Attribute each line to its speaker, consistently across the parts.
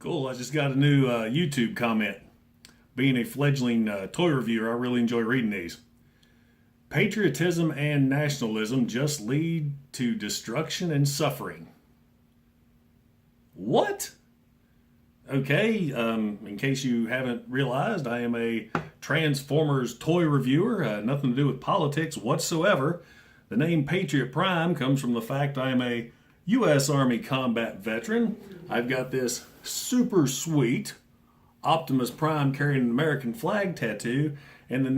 Speaker 1: Cool. I just got a new YouTube comment. Being a fledgling toy reviewer, I really enjoy reading these. Patriotism and nationalism just lead to destruction and suffering. What? Okay, in case you haven't realized, I am a Transformers toy reviewer, nothing to do with politics whatsoever. The name Patriot Prime comes from the fact I am a U.S. Army combat veteran. I've got this super sweet Optimus Prime carrying an American flag tattoo, and the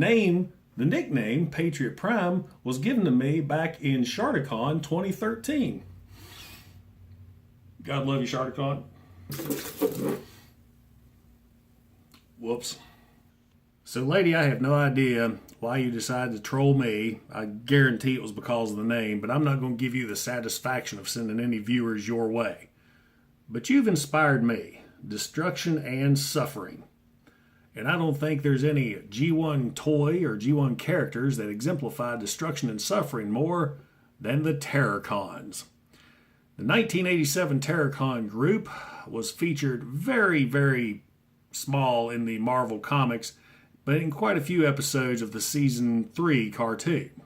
Speaker 1: nickname Patriot Prime was given to me back in Terrorcon 2013. God love you, Terrorcon. Whoops. So, lady, I have no idea why you decided to troll me. I guarantee it was because of the name, but I'm not going to give you the satisfaction of sending any viewers your way. But you've inspired me. Destruction and suffering. And I don't think there's any G1 toy or G1 characters that exemplify destruction and suffering more than the Terrorcons. The 1987 Terrorcon group was featured very, very small in the Marvel Comics, but in quite a few episodes of the Season 3 cartoon.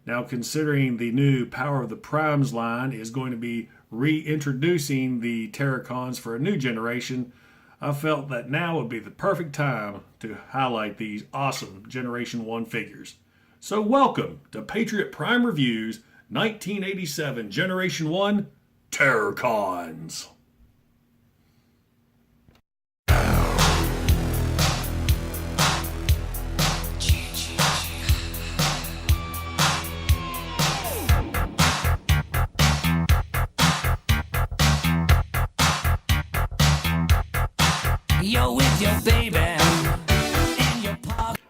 Speaker 1: Now, considering the new Power of the Primes line is going to be reintroducing the Terrorcons for a new generation, I felt that now would be the perfect time to highlight these awesome Generation 1 figures. So welcome to Patriot Prime Reviews 1987 Generation 1 Terrorcons.
Speaker 2: You're with your baby.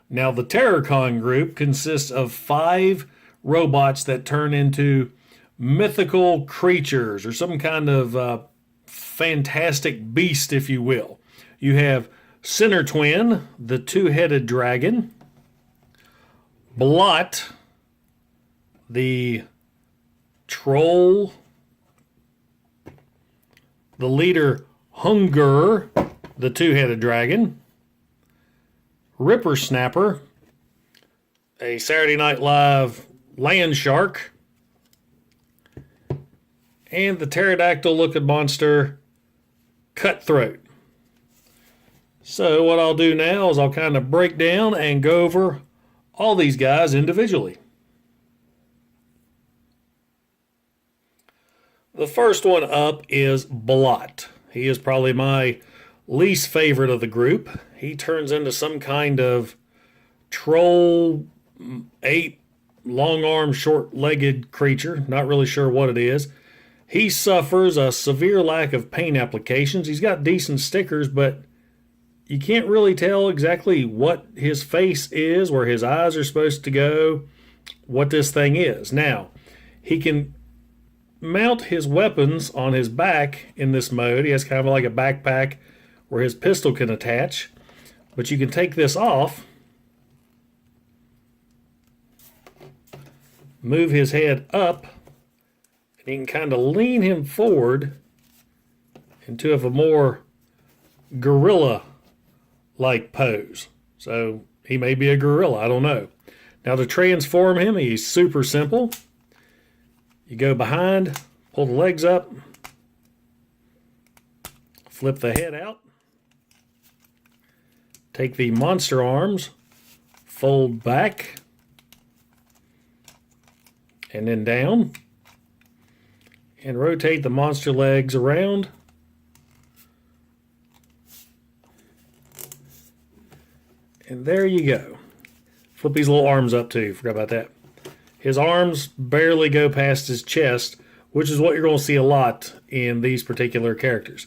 Speaker 1: Now, the Terrorcon group consists of 5 robots that turn into mythical creatures or some kind of fantastic beast, if you will. You have Center Twin, the 2-headed dragon, Blot, the troll, the leader Hunger, the 2-headed dragon, Ripper Snapper, a Saturday Night Live land shark, and the pterodactyl-looking monster, Cutthroat. So what I'll do now is I'll kind of break down and go over all these guys individually. The first one up is Blot. He is probably my least favorite of the group. He turns into some kind of troll, ape, long-armed, short-legged creature. Not really sure what it is. He suffers a severe lack of paint applications. He's got decent stickers, but you can't really tell exactly what his face is, where his eyes are supposed to go, what this thing is. Now, he can mount his weapons on his back in this mode. He has kind of like a backpack where his pistol can attach, but you can take this off, move his head up, and you can kind of lean him forward into a more gorilla-like pose. So he may be a gorilla, I don't know. Now to transform him, he's super simple. You go behind, pull the legs up, flip the head out, take the monster arms, fold back, and then down, and rotate the monster legs around. And there you go. Flip these little arms up too, forgot about that. His arms barely go past his chest, which is what you're going to see a lot in these particular characters.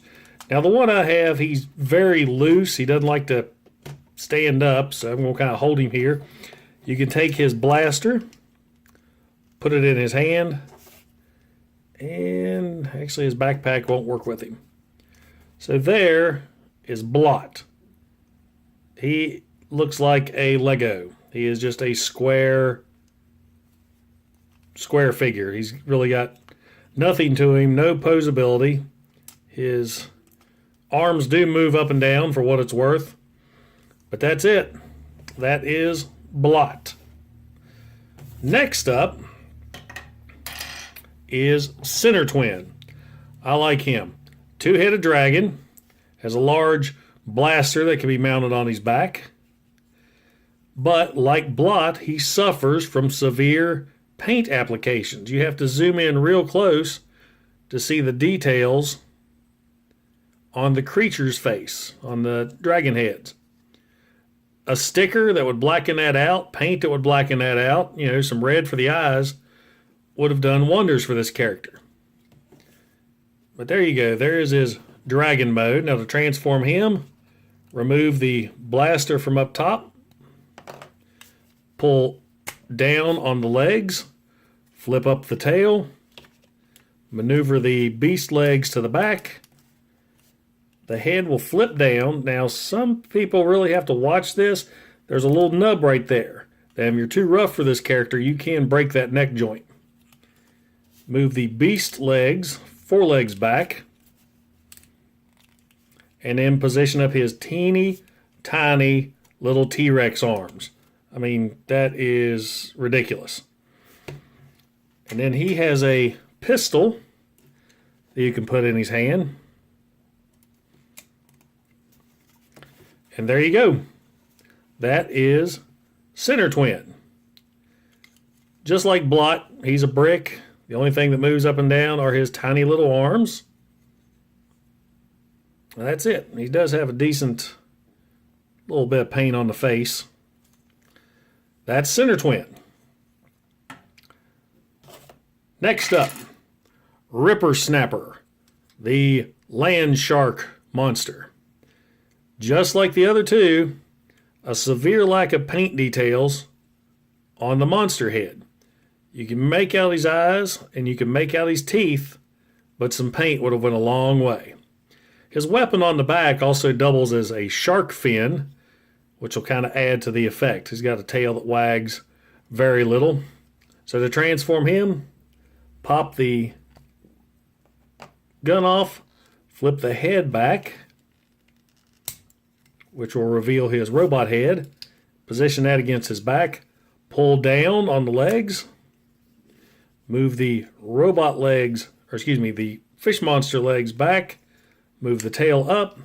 Speaker 1: Now, the one I have, he's very loose. He doesn't like to stand up, so I'm going to kind of hold him here. You can take his blaster, put it in his hand, and actually his backpack won't work with him. So there is Blot. He looks like a Lego. He is just a square figure. He's really got nothing to him, no posability. His arms do move up and down for what it's worth. But that's it. That is Blot. Next up is Center Twin. I like him. Two-headed dragon. Has a large blaster that can be mounted on his back. But like Blot, he suffers from severe paint applications. You have to zoom in real close to see the details on the creature's face, on the dragon heads. A sticker that would blacken that out, paint that would blacken that out, you know, some red for the eyes, would have done wonders for this character. But there you go. There is his dragon mode. Now to transform him, remove the blaster from up top, pull down on the legs, flip up the tail, maneuver the beast legs to the back. The head will flip down. Now, some people really have to watch this. There's a little nub right there. If you're too rough for this character, you can break that neck joint. Move the beast legs, forelegs back, and then position up his teeny tiny little T-Rex arms. I mean, that is ridiculous. And then he has a pistol that you can put in his hand. And there you go. That is Center Twin. Just like Blot, he's a brick. The only thing that moves up and down are his tiny little arms. And that's it. He does have a decent little bit of paint on the face. That's Center Twin. Next up, Ripper Snapper, the land shark monster. Just like the other two, a severe lack of paint details on the monster head. You can make out his eyes and you can make out his teeth, but some paint would have went a long way. His weapon on the back also doubles as a shark fin, which will kind of add to the effect. He's got a tail that wags very little. So to transform him, pop the gun off, flip the head back, which will reveal his robot head. Position that against his back. Pull down on the legs. Move the robot legs, or excuse me, the fish monster legs back. Move the tail up.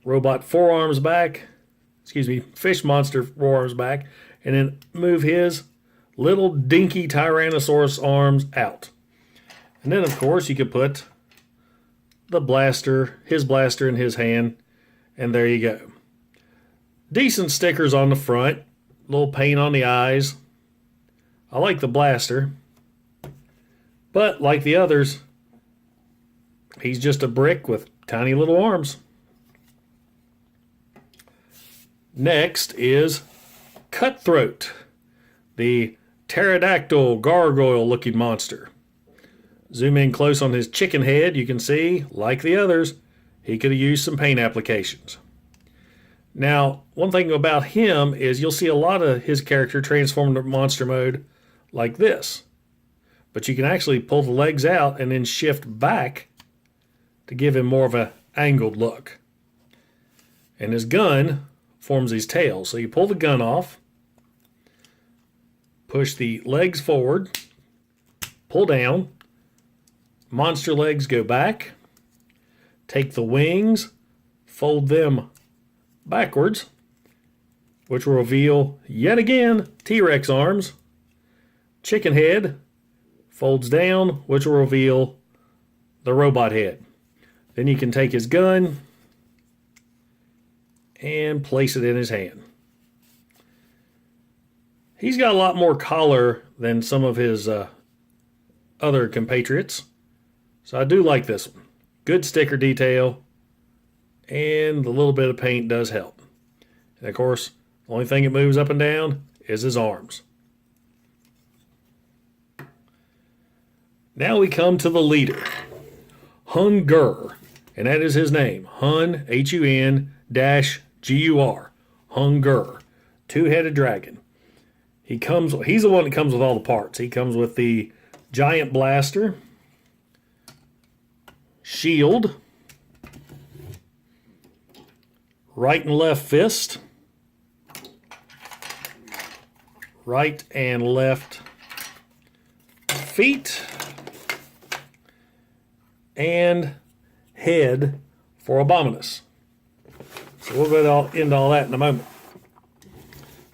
Speaker 1: Robot forearms back. Excuse me, fish monster forearms back. And then move his little dinky Tyrannosaurus arms out. And then, of course, you could put the blaster, his blaster in his hand. And there you go. Decent stickers on the front. Little paint on the eyes. I like the blaster. But like the others, he's just a brick with tiny little arms. Next is Cutthroat, the pterodactyl gargoyle looking monster. Zoom in close on his chicken head. You can see, like the others, he could have used some paint applications. Now, one thing about him is you'll see a lot of his character transform into monster mode like this. But you can actually pull the legs out and then shift back to give him more of an angled look. And his gun forms his tail. So you pull the gun off, push the legs forward, pull down, monster legs go back, take the wings, fold them backwards, which will reveal, yet again, T-Rex arms. Chicken head folds down, which will reveal the robot head. Then you can take his gun and place it in his hand. He's got a lot more color than some of his other compatriots. So I do like this one. Good sticker detail. And the little bit of paint does help. And of course, the only thing that moves up and down is his arms. Now we come to the leader, Hunger, and that is his name, Hun, Hun-Gur, Hunger, two-headed dragon. He's the one that comes with all the parts. He comes with the giant blaster, shield, right and left fist, right and left feet, and head for Abominus. So we'll go into all that in a moment.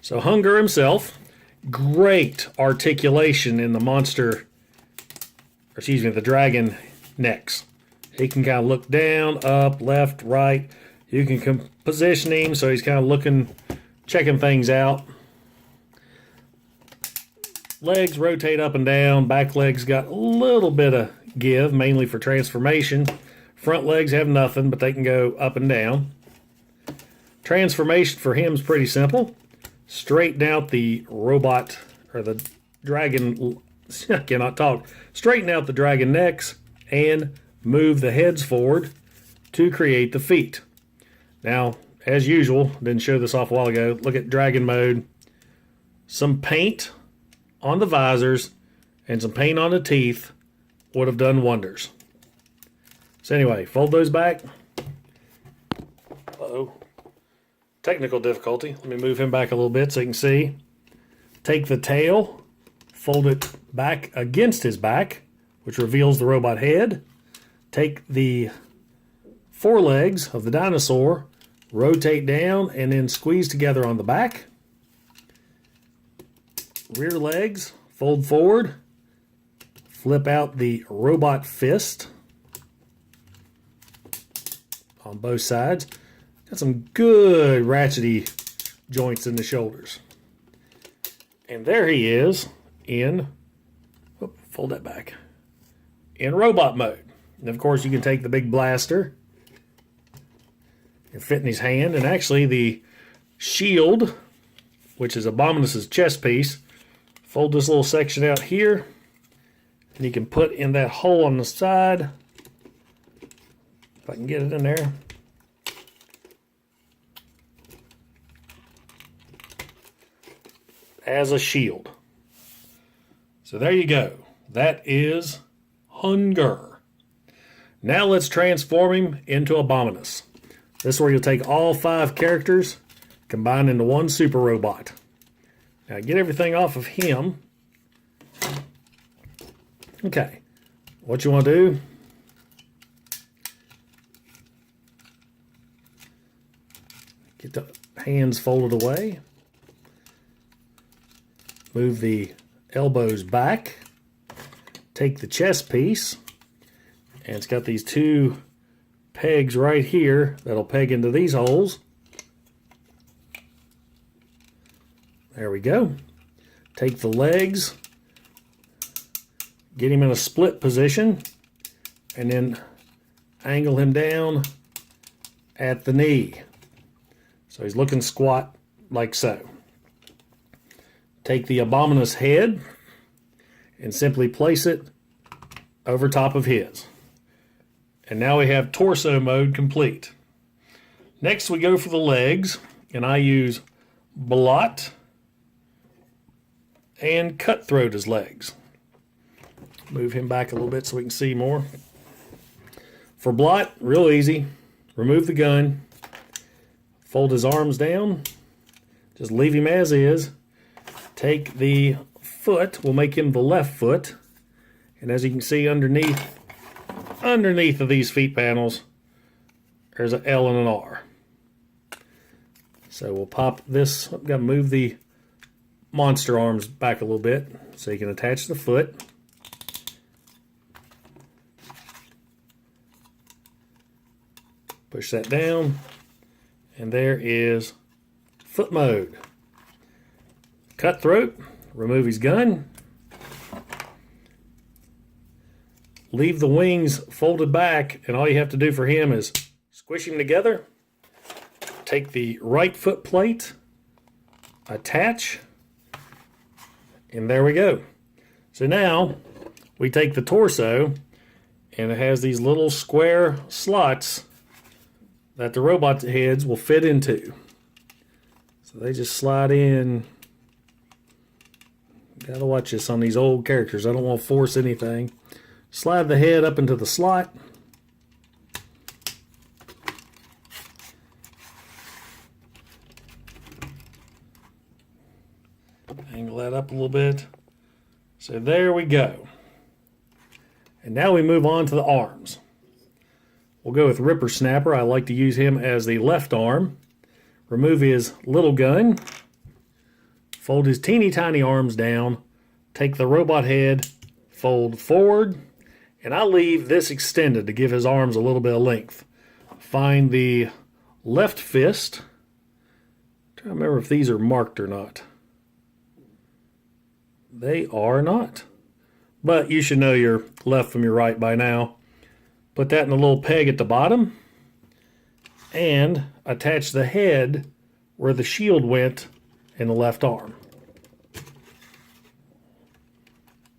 Speaker 1: So Hunger himself, great articulation in the the dragon necks. He can kind of look down, up, left, right. You can position him so he's kind of looking, checking things out. Legs rotate up and down. Back legs got a little bit of give, mainly for transformation. Front legs have nothing, but they can go up and down. Transformation for him is pretty simple. Straighten out the robot, or the dragon, I cannot talk. Straighten out the dragon necks and move the heads forward to create the feet. Now, as usual, didn't show this off a while ago, look at dragon mode. Some paint on the visors and some paint on the teeth would have done wonders. So anyway, fold those back. Uh-oh. Technical difficulty. Let me move him back a little bit so you can see. Take the tail, fold it back against his back, which reveals the robot head. Take the forelegs of the dinosaur, rotate down, and then squeeze together on the back. Rear legs, fold forward, flip out the robot fist on both sides. Got some good ratchety joints in the shoulders. And there he is in, fold that back, in robot mode. And of course you can take the big blaster and fit in his hand. And actually the shield, which is Abominus's chest piece, fold this little section out here, and you can put in that hole on the side. If I can get it in there. As a shield. So there you go. That is Hunger. Now let's transform him into Abominus. This is where you'll take all 5 characters, combine into one super robot. Now get everything off of him. Okay, what you want to do, get the hands folded away. Move the elbows back. Take the chest piece, and it's got these 2 pegs right here that'll peg into these holes. There we go. Take the legs, get him in a split position, and then angle him down at the knee. So he's looking squat like so. Take the Abominus head and simply place it over top of his. And now we have torso mode complete. Next we go for the legs, and I use Blot and Cutthroat as legs. Move him back a little bit so we can see more. For Blot, real easy. Remove the gun, fold his arms down, just leave him as is. Take the foot, we'll make him the left foot, and as you can see underneath of these feet panels, there's an L and an R. So we'll pop this, I've got to move the monster arms back a little bit so you can attach the foot. Push that down, and there is foot mode. Cutthroat, remove his gun. Leave the wings folded back, and all you have to do for him is squish him together. Take the right foot plate, attach, and there we go. So now we take the torso, and it has these little square slots that the robot heads will fit into. So they just slide in. Gotta watch this on these old characters. I don't want to force anything. Slide the head up into the slot. little bit. So there we go. And now we move on to the arms. We'll go with Ripper Snapper. I like to use him as the left arm. Remove his little gun. Fold his teeny tiny arms down. Take the robot head, fold forward, and I leave this extended to give his arms a little bit of length. Find the left fist. I'm trying to remember if these are marked or not. They are not. But you should know your left from your right by now. Put that in a little peg at the bottom. And attach the head where the shield went in the left arm.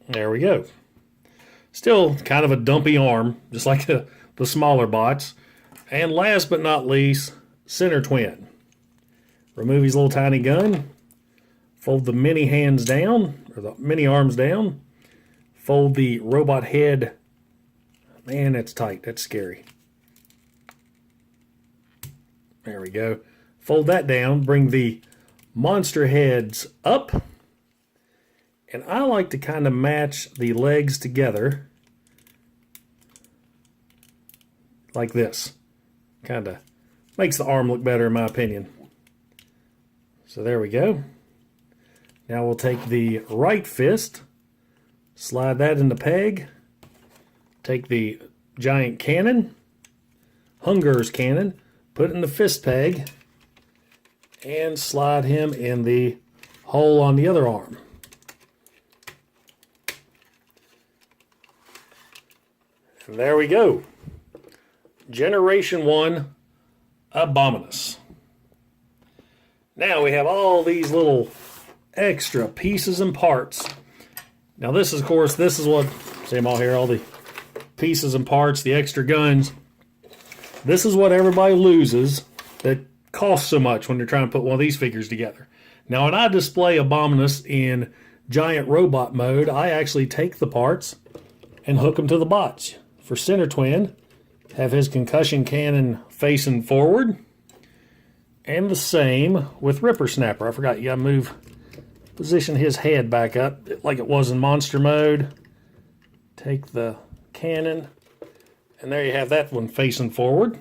Speaker 1: There we go. Still kind of a dumpy arm, just like the smaller bots. And last but not least, center twin. Remove his little tiny gun. Fold the mini hands down, or the mini arms down. Fold the robot head. Man, that's tight. That's scary. There we go. Fold that down. Bring the monster heads up. And I like to kind of match the legs together. Like this. Kind of makes the arm look better in my opinion. So there we go. Now we'll take the right fist, slide that in the peg, take the giant cannon, Hunger's cannon, put it in the fist peg, and slide him in the hole on the other arm. And there we go. Generation 1 Abominus. Now we have all these little extra pieces and parts. Now this is, of course, this is what, see them all here, all the pieces and parts, the extra guns. This is what everybody loses that costs so much when you're trying to put one of these figures together. Now when I display Abominus in giant robot mode, I actually take the parts and hook them to the bots. For center twin, have his concussion cannon facing forward. And the same with Ripper Snapper. I forgot, you gotta position his head back up like it was in monster mode. Take the cannon, and there you have that one facing forward.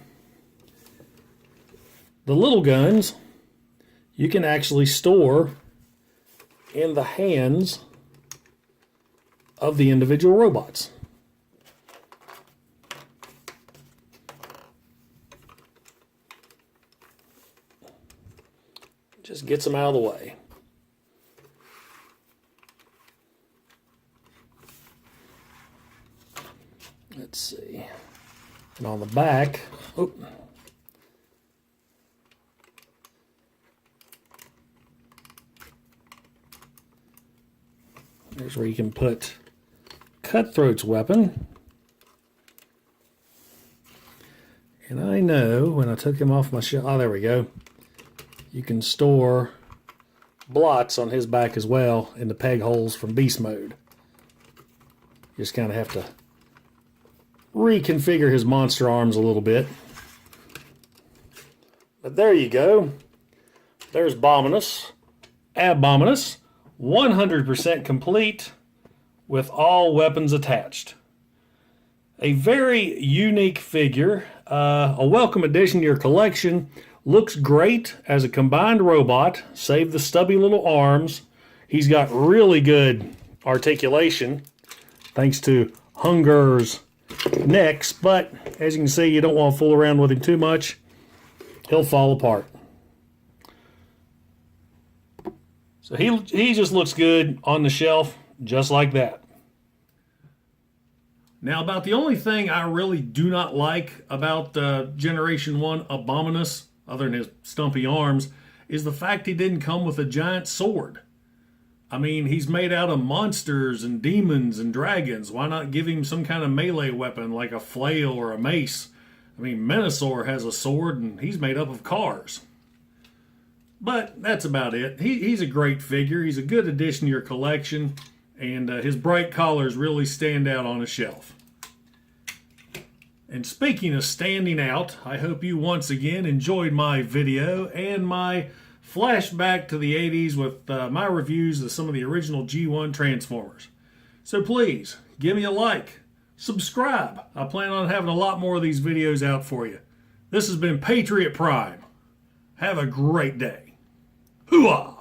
Speaker 1: The little guns you can actually store in the hands of the individual robots. Just gets them out of the way. Let's see. And on the back, there's where you can put Cutthroat's weapon. And I know when I took him off my shelf, oh, there we go. You can store blots on his back as well in the peg holes from beast mode. You just kind of have to reconfigure his monster arms a little bit. But there you go. There's Abominus, 100% complete with all weapons attached. A very unique figure, a welcome addition to your collection. Looks great as a combined robot, save the stubby little arms. He's got really good articulation thanks to Hunger's necks, but as you can see, you don't want to fool around with him too much. He'll fall apart. So he just looks good on the shelf, just like that. Now, about the only thing I really do not like about Generation 1 Abominus, other than his stumpy arms, is the fact he didn't come with a giant sword. I mean, he's made out of monsters and demons and dragons. Why not give him some kind of melee weapon like a flail or a mace? I mean, Menasor has a sword and he's made up of cars. But that's about it. He's a great figure. He's a good addition to your collection. And his bright colors really stand out on a shelf. And speaking of standing out, I hope you once again enjoyed my video and my flashback to the 80s with my reviews of some of the original G1 Transformers. So please, give me a like, subscribe. I plan on having a lot more of these videos out for you. This has been Patriot Prime. Have a great day. Hooah!